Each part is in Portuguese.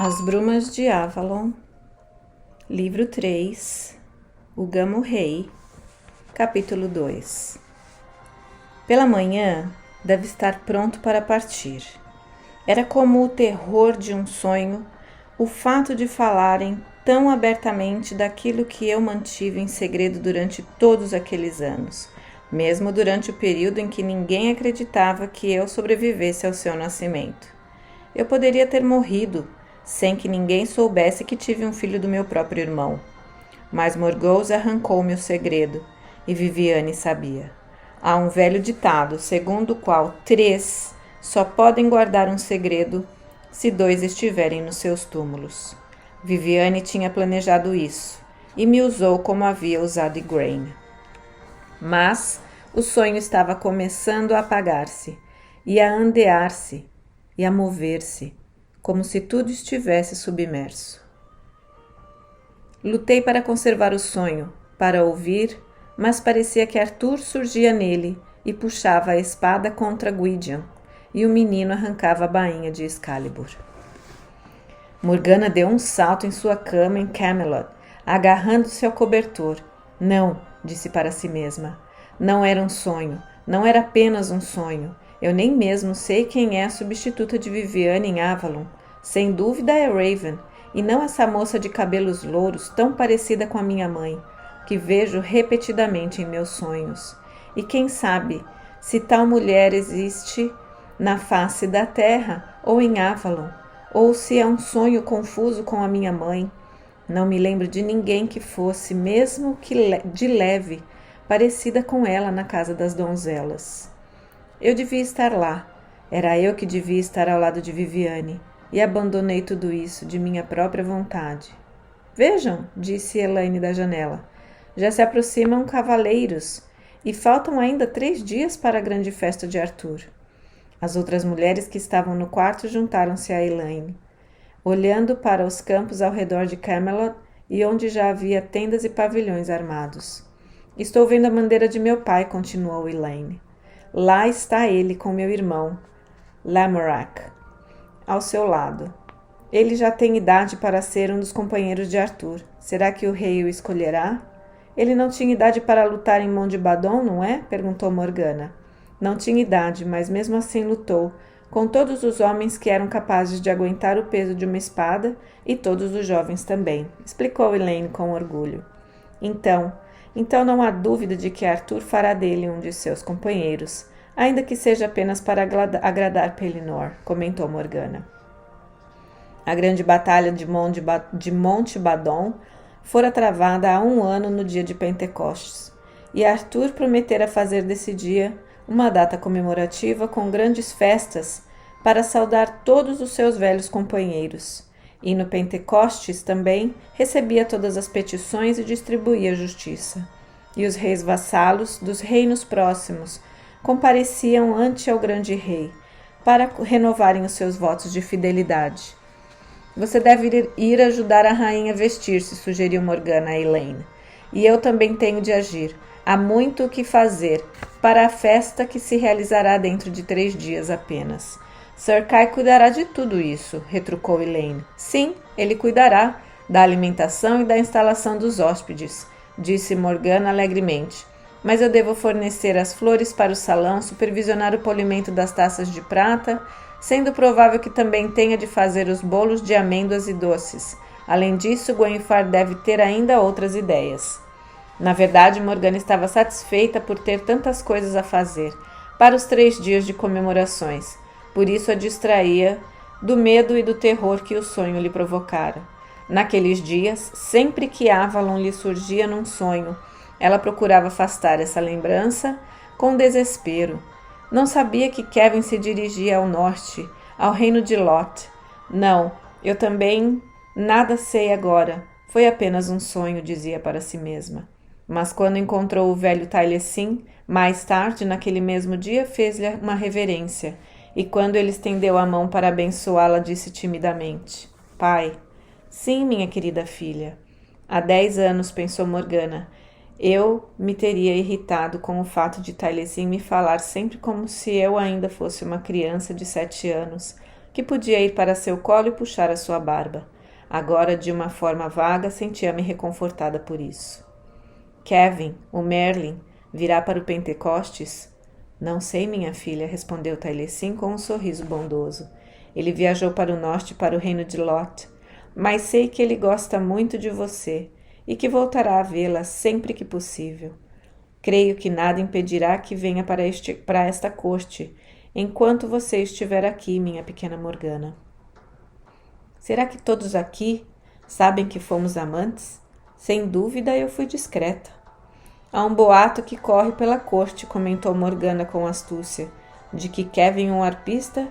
As Brumas de Avalon, Livro 3, O Gamo-Rei, Capítulo 2. Pela manhã, deve estar pronto para partir. Era como o terror de um sonho, o fato de falarem tão abertamente daquilo que eu mantive em segredo durante todos aqueles anos, mesmo durante o período em que ninguém acreditava que eu sobrevivesse ao seu nascimento. Eu poderia ter morrido, sem que ninguém soubesse que tive um filho do meu próprio irmão. Mas Morgause arrancou-me o segredo, e Viviane sabia. Há um velho ditado, segundo o qual 3 só podem guardar um segredo se 2 estiverem nos seus túmulos. Viviane tinha planejado isso, e me usou como havia usado Igraine. Mas o sonho estava começando a apagar-se, e a andear-se, e a mover-se, como se tudo estivesse submerso. Lutei para conservar o sonho, para ouvir, mas parecia que Arthur surgia nele e puxava a espada contra Gwydion, e o menino arrancava a bainha de Excalibur. Morgana deu um salto em sua cama em Camelot, agarrando-se ao cobertor. Não, disse para si mesma. Não era um sonho, não era apenas um sonho. Eu nem mesmo sei quem é a substituta de Viviane em Avalon. Sem dúvida é Raven, e não essa moça de cabelos louros tão parecida com a minha mãe, que vejo repetidamente em meus sonhos. E quem sabe se tal mulher existe na face da terra ou em Avalon, ou se é um sonho confuso com a minha mãe. Não me lembro de ninguém que fosse, mesmo que de leve, parecida com ela na casa das donzelas. Eu devia estar lá. Era eu que devia estar ao lado de Viviane. E abandonei tudo isso de minha própria vontade. Vejam, disse Elaine da janela. Já se aproximam cavaleiros. E faltam ainda 3 dias para a grande festa de Arthur. As outras mulheres que estavam no quarto juntaram-se a Elaine, olhando para os campos ao redor de Camelot e onde já havia tendas e pavilhões armados. Estou vendo a bandeira de meu pai, continuou Elaine. Lá está ele com meu irmão, Lamorak, ao seu lado. Ele já tem idade para ser um dos companheiros de Arthur. Será que o rei o escolherá? Ele não tinha idade para lutar em Mondibadon, não é? Perguntou Morgana. Não tinha idade, mas mesmo assim lutou, com todos os homens que eram capazes de aguentar o peso de uma espada e todos os jovens também, explicou Elaine com orgulho. Então não há dúvida de que Arthur fará dele um de seus companheiros, ainda que seja apenas para agradar Pellinor, comentou Morgana. A grande batalha de Mondibadon fora travada há 1 ano no dia de Pentecostes, e Arthur prometera fazer desse dia uma data comemorativa com grandes festas para saudar todos os seus velhos companheiros. E no Pentecostes também recebia todas as petições e distribuía justiça. E os reis vassalos dos reinos próximos compareciam ante ao grande rei para renovarem os seus votos de fidelidade. Você deve ir ajudar a rainha a vestir-se, sugeriu Morgana a Elaine. E eu também tenho de agir. Há muito o que fazer para a festa que se realizará dentro de 3 dias apenas. Sir Kai cuidará de tudo isso, retrucou Elaine. Sim, ele cuidará da alimentação e da instalação dos hóspedes, disse Morgana alegremente. Mas eu devo fornecer as flores para o salão, supervisionar o polimento das taças de prata, sendo provável que também tenha de fazer os bolos de amêndoas e doces. Além disso, Gwenfar deve ter ainda outras ideias. Na verdade, Morgana estava satisfeita por ter tantas coisas a fazer para os 3 dias de comemorações. Por isso a distraía do medo e do terror que o sonho lhe provocara. Naqueles dias, sempre que Avalon lhe surgia num sonho, ela procurava afastar essa lembrança com desespero. Não sabia que Kevin se dirigia ao norte, ao reino de Lot. Não, eu também nada sei agora. Foi apenas um sonho, dizia para si mesma. Mas quando encontrou o velho Taliesin, mais tarde, naquele mesmo dia, fez-lhe uma reverência, e quando ele estendeu a mão para abençoá-la, disse timidamente, Pai. Sim, minha querida filha. Há 10 anos, pensou Morgana, eu me teria irritado com o fato de Taliesin me falar sempre como se eu ainda fosse uma criança de 7 anos, que podia ir para seu colo e puxar a sua barba. Agora, de uma forma vaga, sentia-me reconfortada por isso. Kevin, o Merlin, virá para o Pentecostes? Não sei, minha filha, respondeu Taliesin com um sorriso bondoso. Ele viajou para o norte, para o reino de Lot, mas sei que ele gosta muito de você e que voltará a vê-la sempre que possível. Creio que nada impedirá que venha para esta corte, enquanto você estiver aqui, minha pequena Morgana. Será que todos aqui sabem que fomos amantes? Sem dúvida, eu fui discreta. Há um boato que corre pela corte, comentou Morgana com astúcia, de que Kevin, um arpista,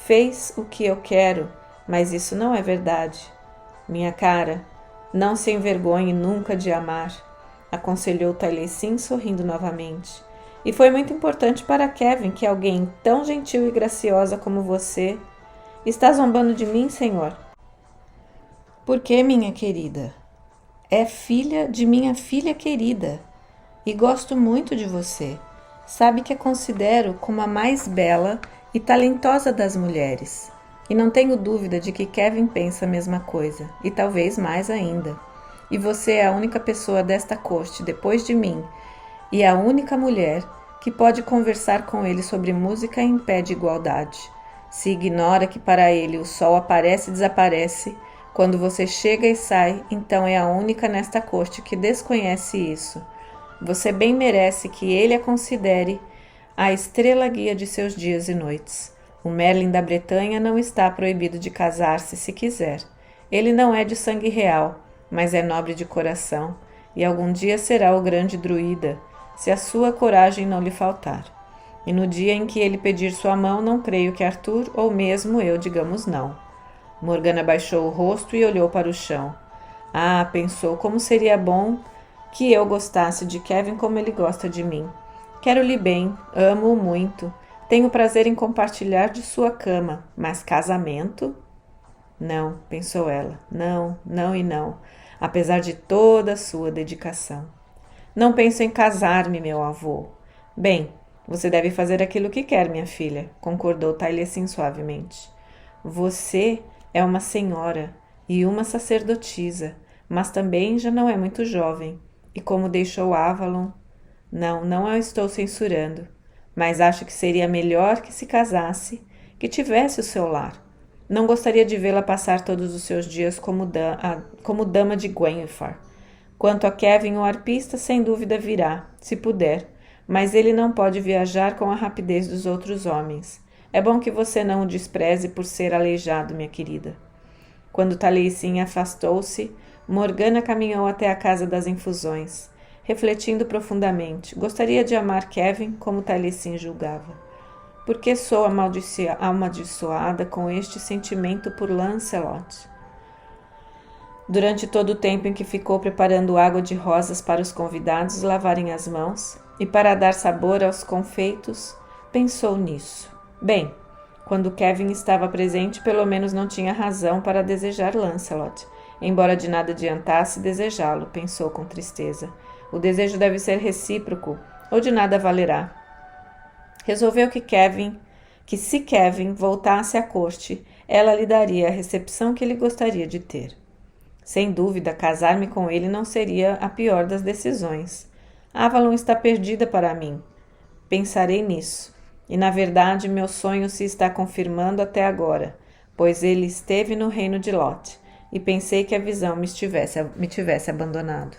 fez o que eu quero, mas isso não é verdade. Minha cara, não se envergonhe nunca de amar, aconselhou Taliesin sorrindo novamente. E foi muito importante para Kevin que alguém tão gentil e graciosa como você... Está zombando de mim, senhor? Por que, minha querida? É filha de minha filha querida e gosto muito de você. Sabe que a considero como a mais bela e talentosa das mulheres. E não tenho dúvida de que Kevin pensa a mesma coisa, e talvez mais ainda. E você é a única pessoa desta corte, depois de mim, e a única mulher que pode conversar com ele sobre música em pé de igualdade. Se ignora que para ele o sol aparece e desaparece, quando você chega e sai, então é a única nesta corte que desconhece isso. Você bem merece que ele a considere a estrela guia de seus dias e noites. O Merlin da Bretanha não está proibido de casar-se se quiser. Ele não é de sangue real, mas é nobre de coração, e algum dia será o grande druida, se a sua coragem não lhe faltar. E no dia em que ele pedir sua mão, não creio que Arthur ou mesmo eu digamos não. Morgana baixou o rosto e olhou para o chão. Ah, pensou, como seria bom que eu gostasse de Kevin como ele gosta de mim. Quero-lhe bem, amo-o muito, tenho prazer em compartilhar de sua cama, mas casamento? Não, pensou ela, não, não e não, apesar de toda a sua dedicação. Não penso em casar-me, meu avô. Bem, você deve fazer aquilo que quer, minha filha, concordou Taliesin suavemente. Você é uma senhora e uma sacerdotisa, mas também já não é muito jovem. E como deixou Avalon... Não a estou censurando, mas acho que seria melhor que se casasse, que tivesse o seu lar. Não gostaria de vê-la passar todos os seus dias como dama de Gwenfar. Quanto a Kevin, o arpista, sem dúvida virá, se puder, mas ele não pode viajar com a rapidez dos outros homens. É bom que você não o despreze por ser aleijado, minha querida. Quando Taliesin afastou-se, Morgana caminhou até a casa das infusões, refletindo profundamente. Gostaria de amar Kevin como Taliesin julgava. Por que sou amaldiçoada com este sentimento por Lancelot? Durante todo o tempo em que ficou preparando água de rosas para os convidados lavarem as mãos e para dar sabor aos confeitos, pensou nisso. Bem, quando Kevin estava presente, pelo menos não tinha razão para desejar Lancelot, embora de nada adiantasse desejá-lo, pensou com tristeza. O desejo deve ser recíproco, ou de nada valerá. Resolveu que se Kevin voltasse à corte, ela lhe daria a recepção que ele gostaria de ter. Sem dúvida, casar-me com ele não seria a pior das decisões. Avalon está perdida para mim. Pensarei nisso. E, na verdade, meu sonho se está confirmando até agora, pois ele esteve no reino de Lot, e pensei que a visão me tivesse abandonado.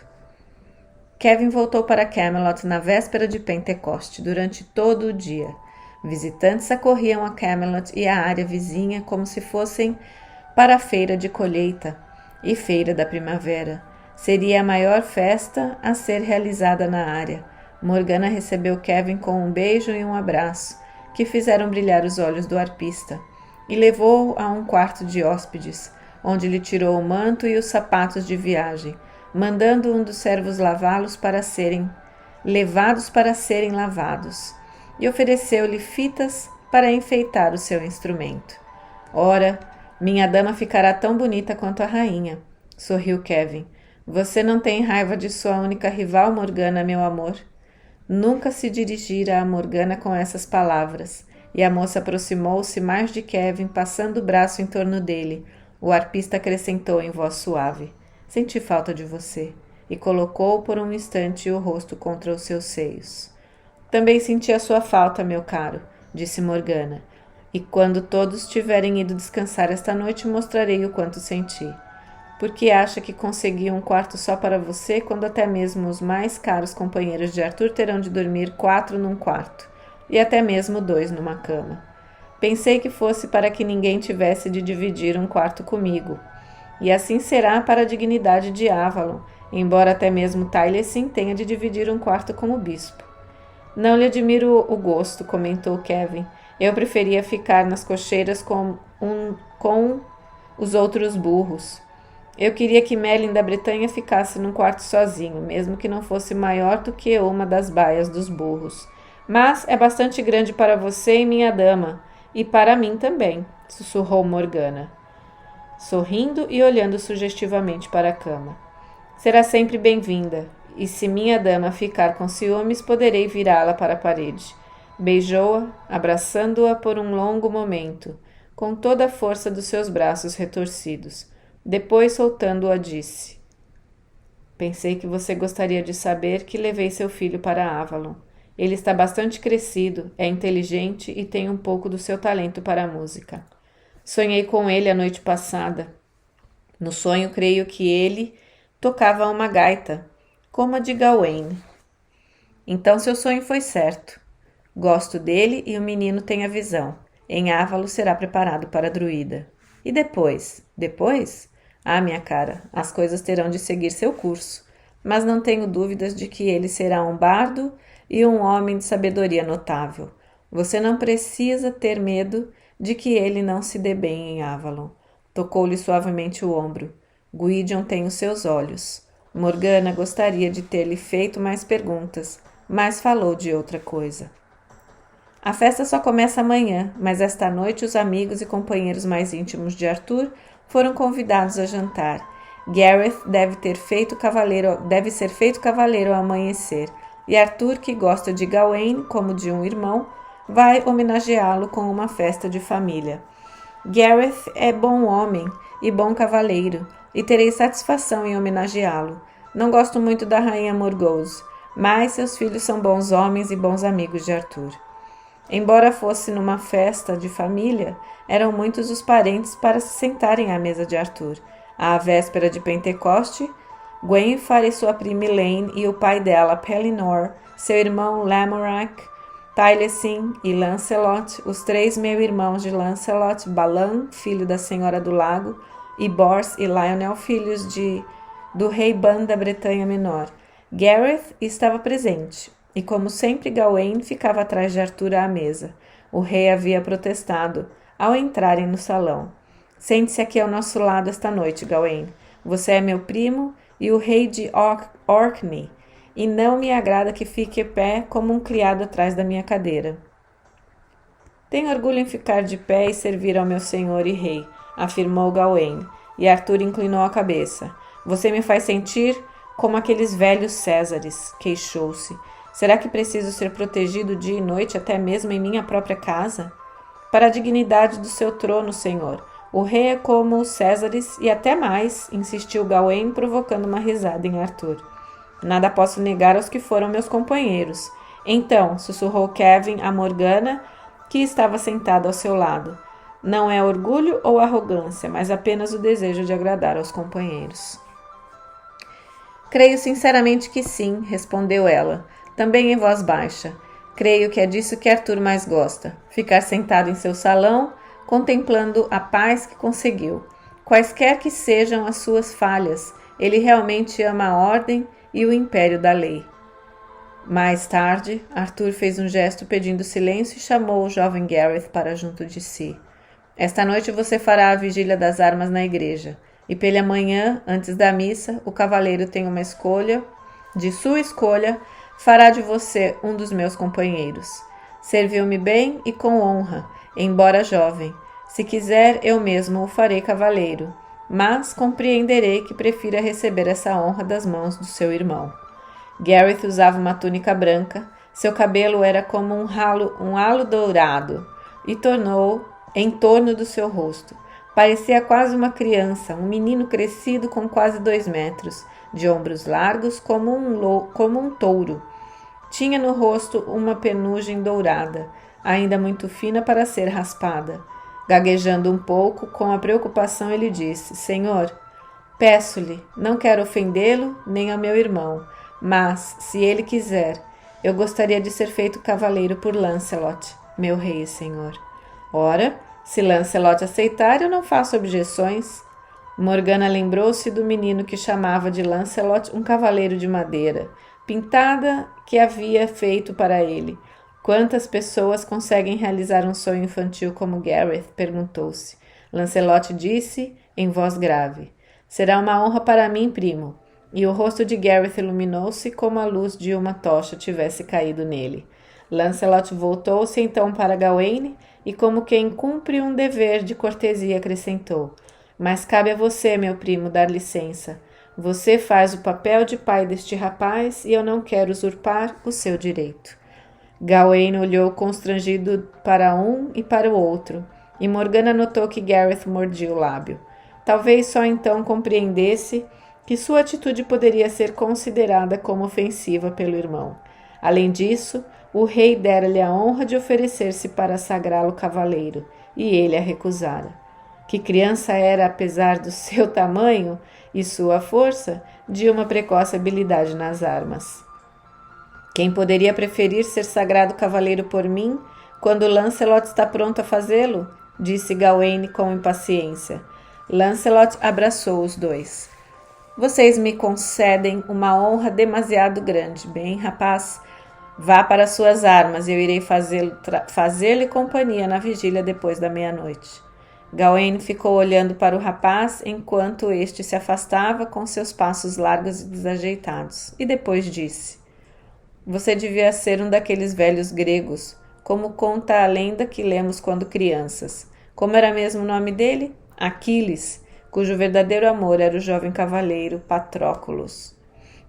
Kevin voltou para Camelot na véspera de Pentecoste, durante todo o dia. Visitantes acorriam a Camelot e a área vizinha como se fossem para a feira de colheita e feira da primavera. Seria a maior festa a ser realizada na área. Morgana recebeu Kevin com um beijo e um abraço, que fizeram brilhar os olhos do arpista, e levou-o a um quarto de hóspedes, onde lhe tirou o manto e os sapatos de viagem, mandando um dos servos levados para serem lavados, e ofereceu-lhe fitas para enfeitar o seu instrumento. Ora, minha dama ficará tão bonita quanto a rainha, sorriu Kevin. Você não tem raiva de sua única rival, Morgana, meu amor? Nunca se dirigira a Morgana com essas palavras. e a moça aproximou-se mais de Kevin, passando o braço em torno dele. O arpista acrescentou em voz suave: Senti falta de você, e colocou por um instante o rosto contra os seus seios. Também senti a sua falta, meu caro, disse Morgana, e quando todos tiverem ido descansar esta noite, mostrarei o quanto senti. Por que acha que consegui um quarto só para você, quando até mesmo os mais caros companheiros de Arthur terão de dormir 4 num quarto, e até mesmo 2 numa cama? Pensei que fosse para que ninguém tivesse de dividir um quarto comigo. E assim será para a dignidade de Avalon, embora até mesmo Tylesin tenha de dividir um quarto com o bispo. Não lhe admiro o gosto, comentou Kevin. Eu preferia ficar nas cocheiras com os outros burros. Eu queria que Merlin da Bretanha ficasse num quarto sozinho, mesmo que não fosse maior do que uma das baias dos burros. Mas é bastante grande para você e minha dama, e para mim também, sussurrou Morgana, sorrindo e olhando sugestivamente para a cama. Será sempre bem-vinda, e se minha dama ficar com ciúmes, poderei virá-la para a parede. Beijou-a, abraçando-a por um longo momento, com toda a força dos seus braços retorcidos. Depois, soltando-a, disse: Pensei que você gostaria de saber que levei seu filho para Avalon. Ele está bastante crescido, é inteligente e tem um pouco do seu talento para a música. Sonhei com ele a noite passada. No sonho, creio que ele tocava uma gaita, como a de Gawain. Então seu sonho foi certo. Gosto dele e o menino tem a visão. Em Avalon será preparado para a druida. E depois? Depois? Ah, minha cara, as coisas terão de seguir seu curso. Mas não tenho dúvidas de que ele será um bardo e um homem de sabedoria notável. Você não precisa ter medo de que ele não se dê bem em Avalon. Tocou-lhe suavemente o ombro. Gwydion tem os seus olhos. Morgana gostaria de ter-lhe feito mais perguntas, mas falou de outra coisa. A festa só começa amanhã, mas esta noite os amigos e companheiros mais íntimos de Arthur foram convidados a jantar. Gareth deve ser feito cavaleiro ao amanhecer, e Arthur, que gosta de Gawain como de um irmão, vai homenageá-lo com uma festa de família. Gareth é bom homem e bom cavaleiro, e terei satisfação em homenageá-lo. Não gosto muito da rainha Morgause, mas seus filhos são bons homens e bons amigos de Arthur. Embora fosse numa festa de família, eram muitos os parentes para se sentarem à mesa de Arthur. À véspera de Pentecoste, Gwenfar e sua prima Elaine e o pai dela, Pellinor, seu irmão Lamorak, Tylesin e Lancelot, os 3 meio-irmãos de Lancelot, Balan, filho da Senhora do Lago, e Bors e Lionel, filhos do rei Ban da Bretanha Menor. Gareth estava presente, e como sempre Gawain ficava atrás de Arthur à mesa. O rei havia protestado ao entrarem no salão. Sente-se aqui ao nosso lado esta noite, Gawain. Você é meu primo e o rei de Orkney, e não me agrada que fique em pé como um criado atrás da minha cadeira. Tenho orgulho em ficar de pé e servir ao meu senhor e rei, afirmou Gawain, e Arthur inclinou a cabeça. Você me faz sentir como aqueles velhos Césares, queixou-se. Será que preciso ser protegido dia e noite, até mesmo em minha própria casa? Para a dignidade do seu trono, senhor. O rei é como os Césares e até mais, insistiu Gawain, provocando uma risada em Arthur. Nada posso negar aos que foram meus companheiros. Então, sussurrou Kevin a Morgana, que estava sentada ao seu lado. Não é orgulho ou arrogância, mas apenas o desejo de agradar aos companheiros. Creio sinceramente que sim, respondeu ela, também em voz baixa. Creio que é disso que Arthur mais gosta, ficar sentado em seu salão, contemplando a paz que conseguiu. Quaisquer que sejam as suas falhas, ele realmente ama a ordem e o império da lei. Mais tarde, Arthur fez um gesto pedindo silêncio e chamou o jovem Gareth para junto de si. Esta noite você fará a vigília das armas na igreja, e pela manhã, antes da missa, o cavaleiro tem uma escolha, de sua escolha, fará de você um dos meus companheiros. Serviu-me bem e com honra, embora jovem. Se quiser, eu mesmo o farei cavaleiro, mas compreenderei que prefira receber essa honra das mãos do seu irmão. Gareth usava uma túnica branca, seu cabelo era como um halo dourado, e tornou em torno do seu rosto. Parecia quase uma criança, um menino crescido com quase 2 metros, de ombros largos como um touro. Tinha no rosto uma penugem dourada, ainda muito fina para ser raspada. Gaguejando um pouco, com a preocupação, ele disse: Senhor, peço-lhe, não quero ofendê-lo nem ao meu irmão, mas, se ele quiser, eu gostaria de ser feito cavaleiro por Lancelot, meu rei e senhor. Ora, se Lancelot aceitar, eu não faço objeções. Morgana lembrou-se do menino que chamava de Lancelot um cavaleiro de madeira, pintada que havia feito para ele. Quantas pessoas conseguem realizar um sonho infantil como Gareth? Perguntou-se. Lancelot disse em voz grave: Será uma honra para mim, primo. E o rosto de Gareth iluminou-se como a luz de uma tocha tivesse caído nele. Lancelot voltou-se então para Gawaine e, como quem cumpre um dever de cortesia, acrescentou: Mas cabe a você, meu primo, dar licença. Você faz o papel de pai deste rapaz e eu não quero usurpar o seu direito. Gawaine olhou constrangido para um e para o outro, e Morgana notou que Gareth mordia o lábio. Talvez só então compreendesse que sua atitude poderia ser considerada como ofensiva pelo irmão. Além disso, o rei dera-lhe a honra de oferecer-se para sagrá-lo cavaleiro, e ele a recusara. Que criança era, apesar do seu tamanho e sua força, de uma precoce habilidade nas armas. Quem poderia preferir ser sagrado cavaleiro por mim, quando Lancelot está pronto a fazê-lo? Disse Gawaine com impaciência. Lancelot abraçou os dois. Vocês me concedem uma honra demasiado grande. Bem, rapaz, vá para suas armas e eu irei fazer-lhe companhia na vigília depois da meia-noite. Gawaine ficou olhando para o rapaz enquanto este se afastava com seus passos largos e desajeitados, e depois disse: Você devia ser um daqueles velhos gregos, como conta a lenda que lemos quando crianças. Como era mesmo o nome dele? Aquiles, cujo verdadeiro amor era o jovem cavaleiro Patroclus.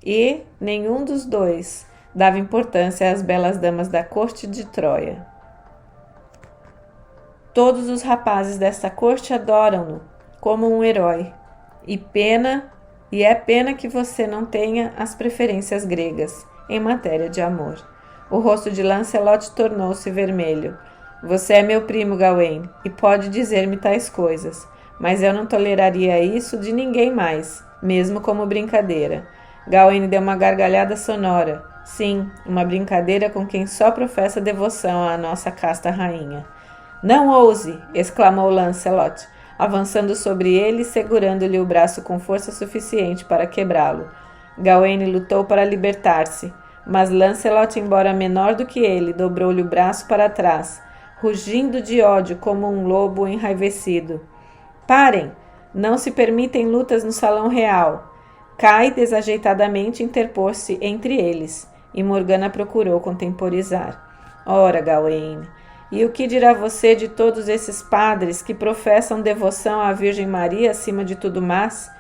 E nenhum dos dois dava importância às belas damas da corte de Troia. Todos os rapazes desta corte adoram-no como um herói. E é pena que você não tenha as preferências gregas em matéria de amor. O rosto de Lancelot tornou-se vermelho. Você é meu primo, Gawaine, e pode dizer-me tais coisas, mas eu não toleraria isso de ninguém mais, mesmo como brincadeira. Gawaine deu uma gargalhada sonora. Sim, uma brincadeira com quem só professa devoção à nossa casta rainha. Não ouse! Exclamou Lancelot, avançando sobre ele e segurando-lhe o braço com força suficiente para quebrá-lo. Gawaine lutou para libertar-se, mas Lancelot, embora menor do que ele, dobrou-lhe o braço para trás, rugindo de ódio como um lobo enraivecido. Parem! Não se permitem lutas no salão real. Cai desajeitadamente interpôs-se entre eles, e Morgana procurou contemporizar. Ora, Gawaine, e o que dirá você de todos esses padres que professam devoção à Virgem Maria acima de tudo mais?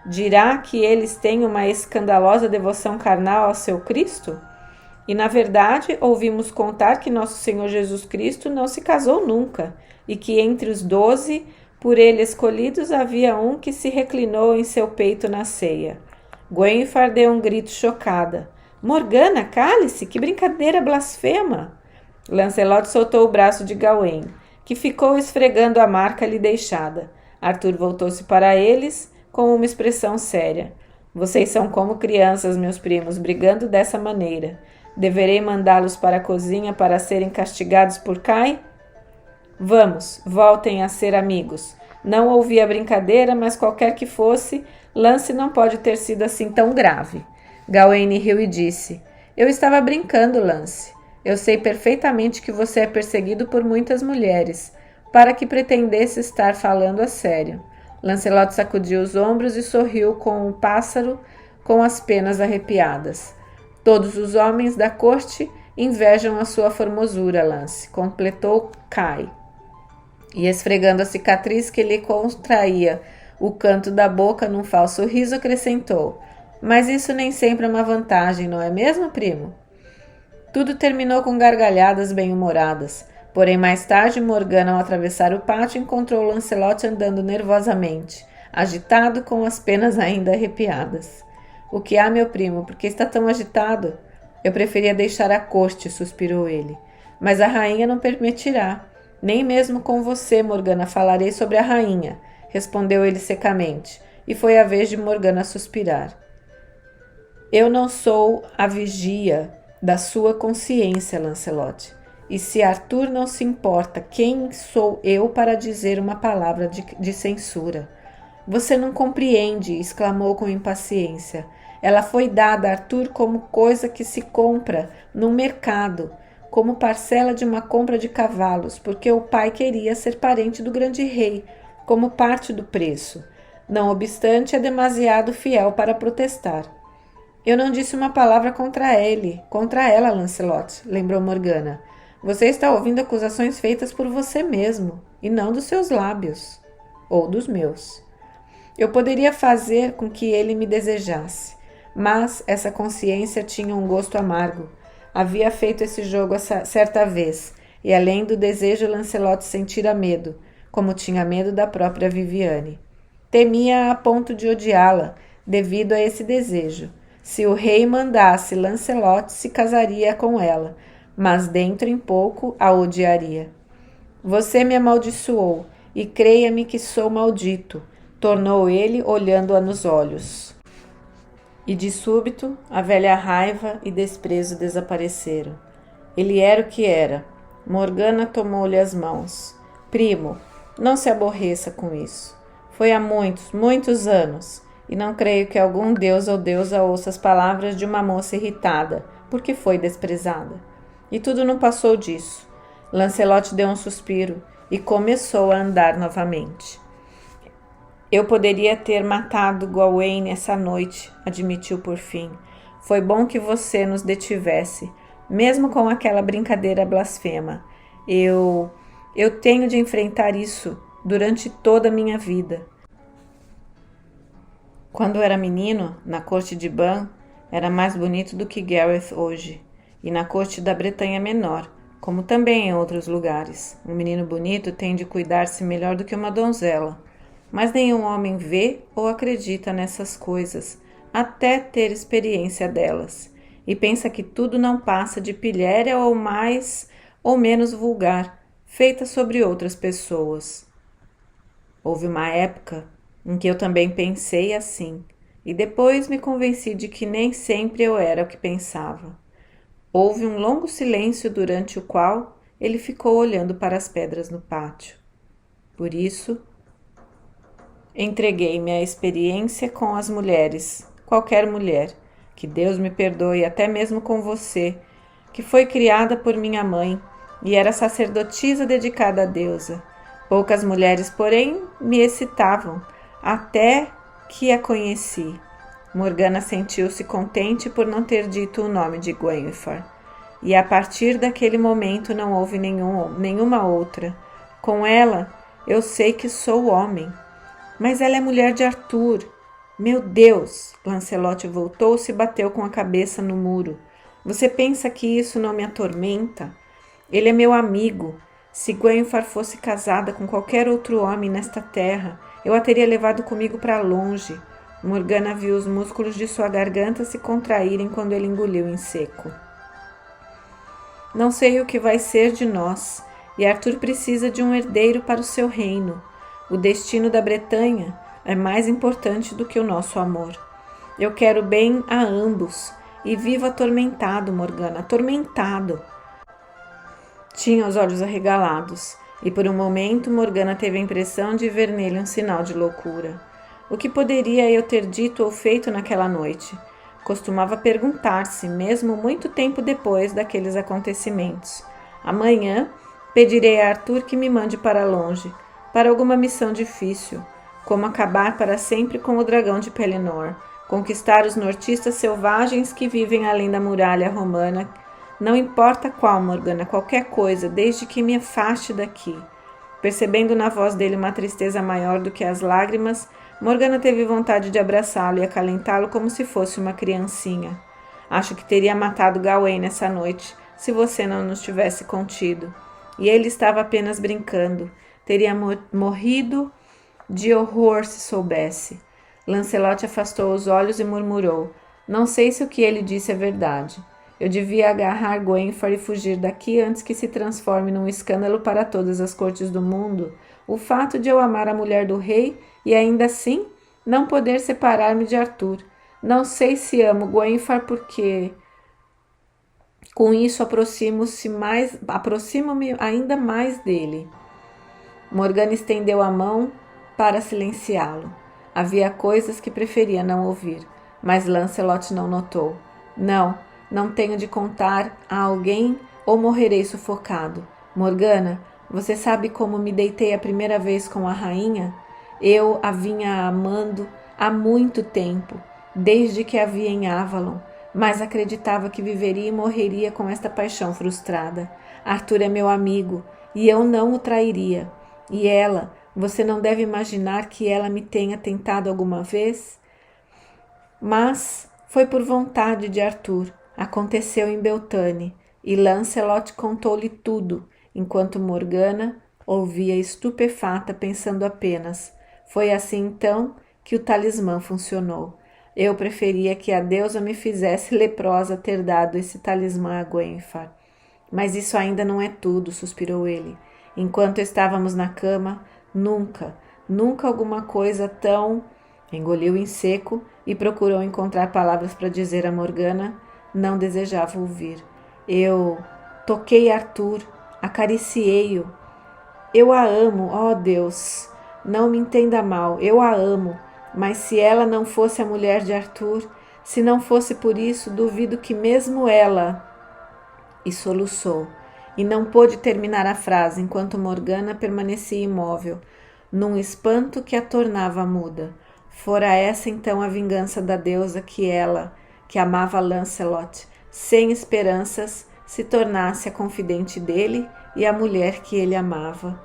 Dirá que eles têm uma escandalosa devoção carnal ao seu Cristo? E, na verdade, ouvimos contar que nosso Senhor Jesus Cristo não se casou nunca, e que entre os 12, por ele escolhidos, havia um que se reclinou em seu peito na ceia. Gwenfar deu um grito chocada. Morgana, cale-se! Que brincadeira blasfema! Lancelot soltou o braço de Gawaine, que ficou esfregando a marca lhe deixada. Arthur voltou-se para eles com uma expressão séria. Vocês são como crianças, meus primos, brigando dessa maneira. Deverei mandá-los para a cozinha para serem castigados por Cai? Vamos, voltem a ser amigos. Não ouvi a brincadeira, mas qualquer que fosse, Lance não pode ter sido assim tão grave. Gawaine riu e disse: Eu estava brincando, Lance. Eu sei perfeitamente que você é perseguido por muitas mulheres. Para que pretendesse estar falando a sério? Lancelot sacudiu os ombros e sorriu com um pássaro com as penas arrepiadas. Todos os homens da corte invejam a sua formosura, Lance, completou Cai. E esfregando a cicatriz que lhe contraía o canto da boca num falso riso, acrescentou: Mas isso nem sempre é uma vantagem, não é mesmo, primo? Tudo terminou com gargalhadas bem-humoradas, Porém, mais tarde, Morgana, ao atravessar o pátio, encontrou Lancelot andando nervosamente, agitado, com as penas ainda arrepiadas. O que há, meu primo? Por que está tão agitado? Eu preferia deixar a corte, suspirou ele. Mas a rainha não permitirá. Nem mesmo com você, Morgana, falarei sobre a rainha, respondeu ele secamente, e foi a vez de Morgana suspirar. Eu não sou a vigia da sua consciência, Lancelot. E se Arthur não se importa, quem sou eu para dizer uma palavra de censura? Você não compreende, exclamou com impaciência. Ela foi dada a Arthur como coisa que se compra num mercado, como parcela de uma compra de cavalos, porque o pai queria ser parente do grande rei, como parte do preço. Não obstante, é demasiado fiel para protestar. Eu não disse uma palavra contra ela, Lancelot, lembrou Morgana. Você está ouvindo acusações feitas por você mesmo, e não dos seus lábios, ou dos meus. Eu poderia fazer com que ele me desejasse, mas essa consciência tinha um gosto amargo. Havia feito esse jogo certa vez, e além do desejo, Lancelot sentira medo, como tinha medo da própria Viviane. Temia a ponto de odiá-la, devido a esse desejo. Se o rei mandasse, Lancelot se casaria com ela, mas dentro em pouco a odiaria. Você me amaldiçoou, e creia-me que sou maldito, tornou ele, olhando-a nos olhos. E de súbito, a velha raiva e desprezo desapareceram. Ele era o que era. Morgana tomou-lhe as mãos. Primo, não se aborreça com isso. Foi há muitos, muitos anos, e não creio que algum deus ou deusa ouça as palavras de uma moça irritada, porque foi desprezada. E tudo não passou disso. Lancelot deu um suspiro e começou a andar novamente. Eu poderia ter matado Gawain essa noite, admitiu por fim. Foi bom que você nos detivesse, mesmo com aquela brincadeira blasfema. Eu tenho de enfrentar isso durante toda a minha vida. Quando era menino, na corte de Ban, era mais bonito do que Gareth hoje, e na corte da Bretanha Menor, como também em outros lugares. Um menino bonito tem de cuidar-se melhor do que uma donzela. Mas nenhum homem vê ou acredita nessas coisas, até ter experiência delas, e pensa que tudo não passa de pilhéria ou mais ou menos vulgar, feita sobre outras pessoas. Houve uma época em que eu também pensei assim, e depois me convenci de que nem sempre eu era o que pensava. Houve um longo silêncio durante o qual ele ficou olhando para as pedras no pátio. Por isso, entreguei-me à experiência com as mulheres, qualquer mulher, que Deus me perdoe, até mesmo com você, que foi criada por minha mãe e era sacerdotisa dedicada à deusa. Poucas mulheres, porém, me excitavam, até que a conheci. Morgana sentiu-se contente por não ter dito o nome de Gwenhwyfar, e a partir daquele momento não houve nenhuma outra. Com ela, eu sei que sou homem. Mas ela é mulher de Arthur. Meu Deus! Lancelot voltou-se e bateu com a cabeça no muro. Você pensa que isso não me atormenta? Ele é meu amigo. Se Gwenhwyfar fosse casada com qualquer outro homem nesta terra, eu a teria levado comigo para longe. Morgana viu os músculos de sua garganta se contraírem quando ele engoliu em seco. Não sei o que vai ser de nós, e Arthur precisa de um herdeiro para o seu reino. O destino da Bretanha é mais importante do que o nosso amor. Eu quero bem a ambos e vivo atormentado, Morgana, atormentado. Tinha os olhos arregalados e por um momento Morgana teve a impressão de ver nele um sinal de loucura. O que poderia eu ter dito ou feito naquela noite? Costumava perguntar-se, mesmo muito tempo depois daqueles acontecimentos. Amanhã pedirei a Arthur que me mande para longe, para alguma missão difícil, como acabar para sempre com o dragão de Pelennor, conquistar os nortistas selvagens que vivem além da muralha romana. Não importa qual, Morgana, qualquer coisa, desde que me afaste daqui. Percebendo na voz dele uma tristeza maior do que as lágrimas, Morgana teve vontade de abraçá-lo e acalentá-lo como se fosse uma criancinha. Acho que teria matado Gawain nessa noite, se você não nos tivesse contido. e ele estava apenas brincando. Teria morrido de horror se soubesse. Lancelot afastou os olhos e murmurou: Não sei se o que ele disse é verdade. Eu devia agarrar Gwenfor e fugir daqui antes que se transforme num escândalo para todas as cortes do mundo. O fato de eu amar a mulher do rei e ainda assim não poder separar-me de Arthur. Não sei se amo Gwenfor porque com isso aproximo-me ainda mais dele. Morgana estendeu a mão para silenciá-lo. Havia coisas que preferia não ouvir, mas Lancelot não notou. Não tenho de contar a alguém ou morrerei sufocado. Morgana, você sabe como me deitei a primeira vez com a rainha? Eu a vinha amando há muito tempo, desde que a vi em Avalon, mas acreditava que viveria e morreria com esta paixão frustrada. Arthur é meu amigo e eu não o trairia. E ela, você não deve imaginar que ela me tenha tentado alguma vez? Mas foi por vontade de Arthur. Aconteceu em Beltane, e Lancelot contou-lhe tudo, enquanto Morgana ouvia estupefata, pensando apenas: foi assim então que o talismã funcionou. Eu preferia que a deusa me fizesse leprosa ter dado esse talismã a Gwenfor. Mas isso ainda não é tudo, suspirou ele. Enquanto estávamos na cama, nunca alguma coisa tão... Engoliu em seco e procurou encontrar palavras para dizer a Morgana. Não desejava ouvir. Eu toquei Arthur, acariciei-o. Eu a amo, ó Deus. Não me entenda mal, eu a amo. Mas se ela não fosse a mulher de Arthur, se não fosse por isso, duvido que mesmo ela... E soluçou, e não pôde terminar a frase enquanto Morgana permanecia imóvel, num espanto que a tornava muda. Fora essa então a vingança da deusa que ela, que amava Lancelot, sem esperanças, se tornasse a confidente dele e a mulher que ele amava,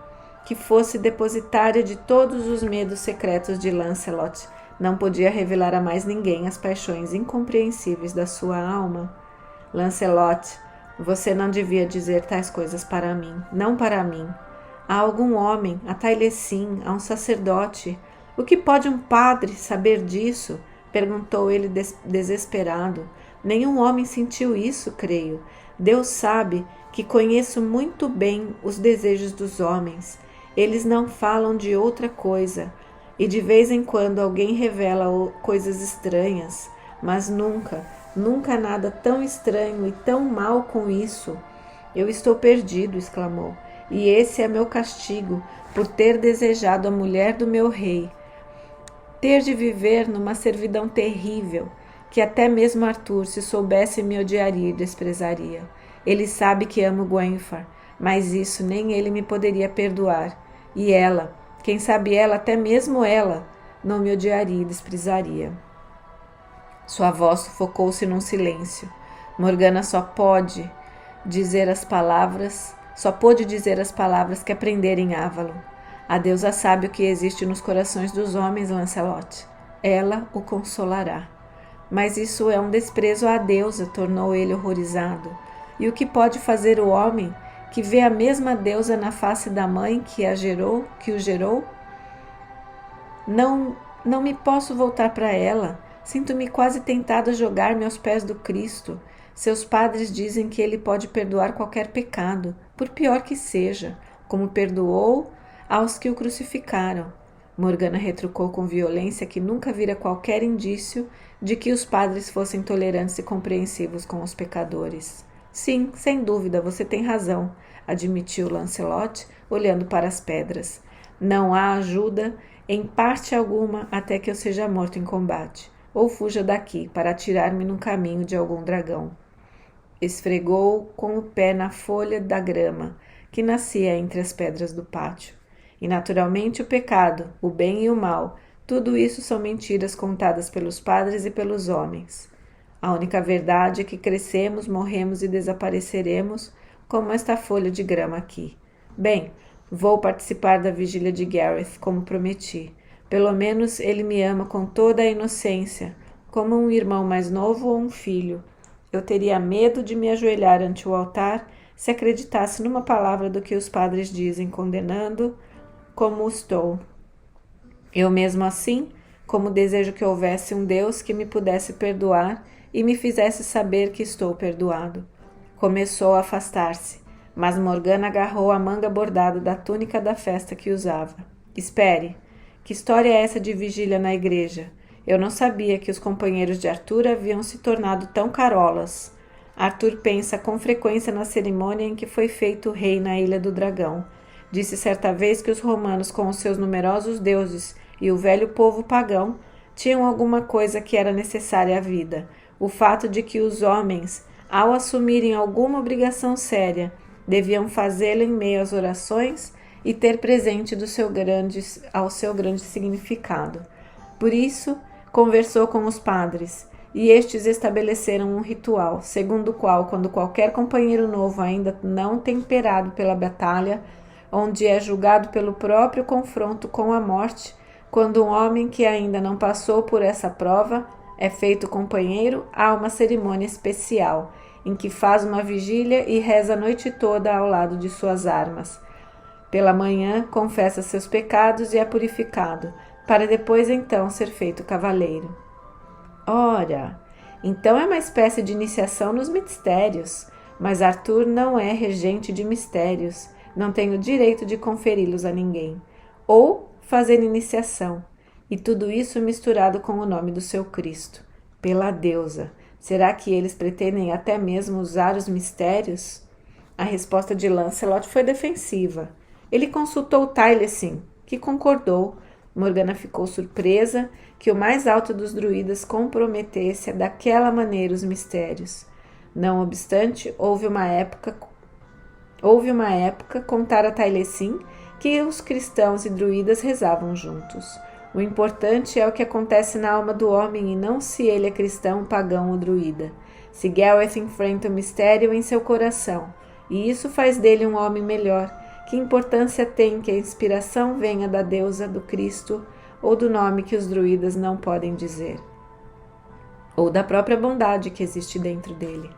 que fosse depositária de todos os medos secretos de Lancelot. Não podia revelar a mais ninguém as paixões incompreensíveis da sua alma. Lancelot, você não devia dizer tais coisas para mim, não para mim. Há algum homem, a Taliesin, há um sacerdote. O que pode um padre saber disso? Perguntou ele desesperado. Nenhum homem sentiu isso, creio. Deus sabe que conheço muito bem os desejos dos homens. Eles não falam de outra coisa. E de vez em quando alguém revela coisas estranhas, mas nunca nada tão estranho e tão mal com isso. Eu estou perdido, exclamou, e esse é meu castigo por ter desejado a mulher do meu rei. Ter de viver numa servidão terrível, que até mesmo Arthur, se soubesse, me odiaria e desprezaria. Ele sabe que amo Gwenfor, mas isso nem ele me poderia perdoar. E ela, quem sabe ela, até mesmo ela, não me odiaria e desprezaria. Sua voz sufocou-se num silêncio. Morgana só pôde dizer as palavras que aprendera em Avalon. A deusa sabe o que existe nos corações dos homens, Lancelot. Ela o consolará. Mas isso é um desprezo à deusa, tornou ele horrorizado. E o que pode fazer o homem que vê a mesma deusa na face da mãe que o gerou? Não me posso voltar para ela. Sinto-me quase tentado a jogar-me aos pés do Cristo. Seus padres dizem que ele pode perdoar qualquer pecado, por pior que seja, como perdoou aos que o crucificaram. Morgana retrucou com violência que nunca vira qualquer indício de que os padres fossem tolerantes e compreensivos com os pecadores. Sim, sem dúvida, você tem razão, admitiu Lancelot, olhando para as pedras. Não há ajuda em parte alguma até que eu seja morto em combate, ou fuja daqui para atirar-me no caminho de algum dragão. Esfregou com o pé na folha da grama que nascia entre as pedras do pátio. E naturalmente o pecado, o bem e o mal, tudo isso são mentiras contadas pelos padres e pelos homens. A única verdade é que crescemos, morremos e desapareceremos, como esta folha de grama aqui. Bem, vou participar da vigília de Gareth, como prometi. Pelo menos ele me ama com toda a inocência, como um irmão mais novo ou um filho. Eu teria medo de me ajoelhar ante o altar se acreditasse numa palavra do que os padres dizem, condenando como estou. Eu mesmo assim, como desejo que houvesse um Deus que me pudesse perdoar e me fizesse saber que estou perdoado. Começou a afastar-se, mas Morgana agarrou a manga bordada da túnica da festa que usava. Espere, que história é essa de vigília na igreja? Eu não sabia que os companheiros de Arthur haviam se tornado tão carolas. Arthur pensa com frequência na cerimônia em que foi feito rei na Ilha do Dragão. Disse certa vez que os romanos, com os seus numerosos deuses e o velho povo pagão, tinham alguma coisa que era necessária à vida. O fato de que os homens, ao assumirem alguma obrigação séria, deviam fazê-lo em meio às orações e ter presente ao seu grande significado. Por isso, conversou com os padres, e estes estabeleceram um ritual, segundo o qual, quando qualquer companheiro novo ainda não temperado pela batalha, onde é julgado pelo próprio confronto com a morte, quando um homem que ainda não passou por essa prova é feito companheiro, há uma cerimônia especial, em que faz uma vigília e reza a noite toda ao lado de suas armas. Pela manhã, confessa seus pecados e é purificado, para depois então ser feito cavaleiro. Ora, então é uma espécie de iniciação nos mistérios, mas Arthur não é regente de mistérios, não tem o direito de conferi-los a ninguém, ou fazer iniciação, e tudo isso misturado com o nome do seu Cristo. Pela deusa, será que eles pretendem até mesmo usar os mistérios? A resposta de Lancelot foi defensiva. Ele consultou Taliesin, que concordou. Morgana ficou surpresa que o mais alto dos druidas comprometesse daquela maneira os mistérios. Não obstante, houve uma época, contara Taliesin, que os cristãos e druidas rezavam juntos. O importante é o que acontece na alma do homem e não se ele é cristão, pagão ou druida. Se Geleth enfrenta o mistério em seu coração, e isso faz dele um homem melhor, que importância tem que a inspiração venha da deusa, do Cristo ou do nome que os druidas não podem dizer? Ou da própria bondade que existe dentro dele?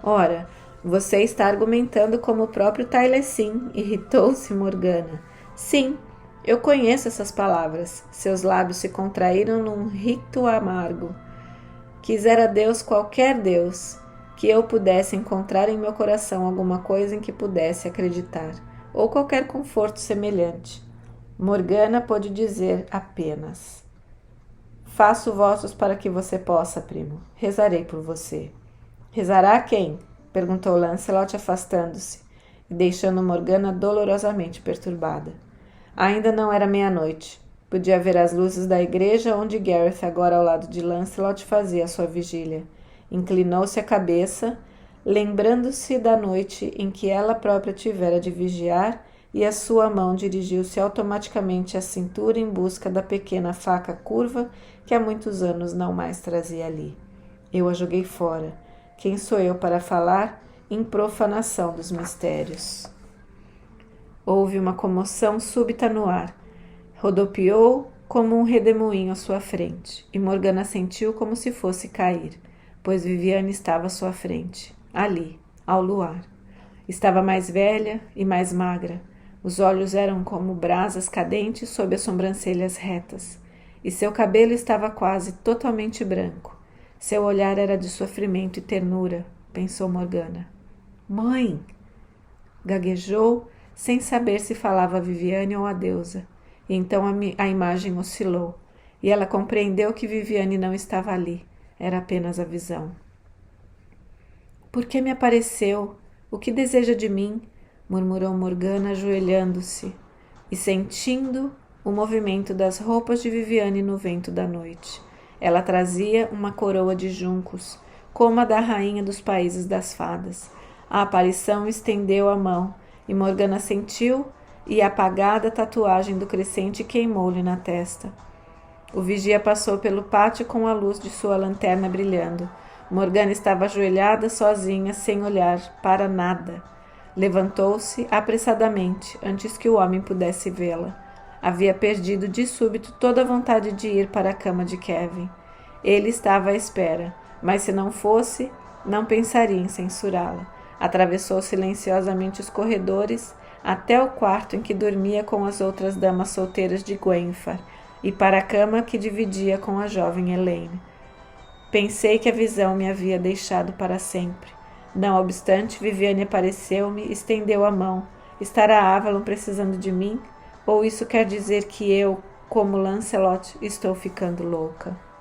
Ora, você está argumentando como o próprio Taliesin, irritou-se Morgana. Sim, eu conheço essas palavras. Seus lábios se contraíram num rito amargo. Quisera Deus, qualquer Deus, que eu pudesse encontrar em meu coração alguma coisa em que pudesse acreditar, ou qualquer conforto semelhante. Morgana pôde dizer apenas: faço votos para que você possa, primo. Rezarei por você. Rezará a quem? Perguntou Lancelot, afastando-se e deixando Morgana dolorosamente perturbada. Ainda não era meia-noite. Podia ver as luzes da igreja onde Gareth, agora ao lado de Lancelot, fazia sua vigília. Inclinou-se a cabeça, lembrando-se da noite em que ela própria tivera de vigiar, e a sua mão dirigiu-se automaticamente à cintura em busca da pequena faca curva que há muitos anos não mais trazia ali. Eu a joguei fora. Quem sou eu para falar em profanação dos mistérios? Houve uma comoção súbita no ar. Rodopiou como um redemoinho à sua frente, e Morgana sentiu como se fosse cair, pois Viviane estava à sua frente, ali, ao luar. Estava mais velha e mais magra. Os olhos eram como brasas cadentes sob as sobrancelhas retas, e seu cabelo estava quase totalmente branco. Seu olhar era de sofrimento e ternura, pensou Morgana. Mãe! Gaguejou, sem saber se falava a Viviane ou a deusa. E então a imagem oscilou, e ela compreendeu que Viviane não estava ali, era apenas a visão. Por que me apareceu? O que deseja de mim? Murmurou Morgana, ajoelhando-se e sentindo o movimento das roupas de Viviane no vento da noite. Ela trazia uma coroa de juncos, como a da rainha dos países das fadas. A aparição estendeu a mão, e Morgana sentiu, e a apagada tatuagem do crescente queimou-lhe na testa. O vigia passou pelo pátio com a luz de sua lanterna brilhando. Morgana estava ajoelhada, sozinha, sem olhar para nada. Levantou-se apressadamente, antes que o homem pudesse vê-la. Havia perdido de súbito toda a vontade de ir para a cama de Kevin. Ele estava à espera, mas se não fosse, não pensaria em censurá-la. Atravessou silenciosamente os corredores até o quarto em que dormia com as outras damas solteiras de Gwenfar e para a cama que dividia com a jovem Elaine. Pensei que a visão me havia deixado para sempre. Não obstante, Viviane apareceu-me, estendeu a mão. Estará Avalon precisando de mim? Ou isso quer dizer que eu, como Lancelot, estou ficando louca?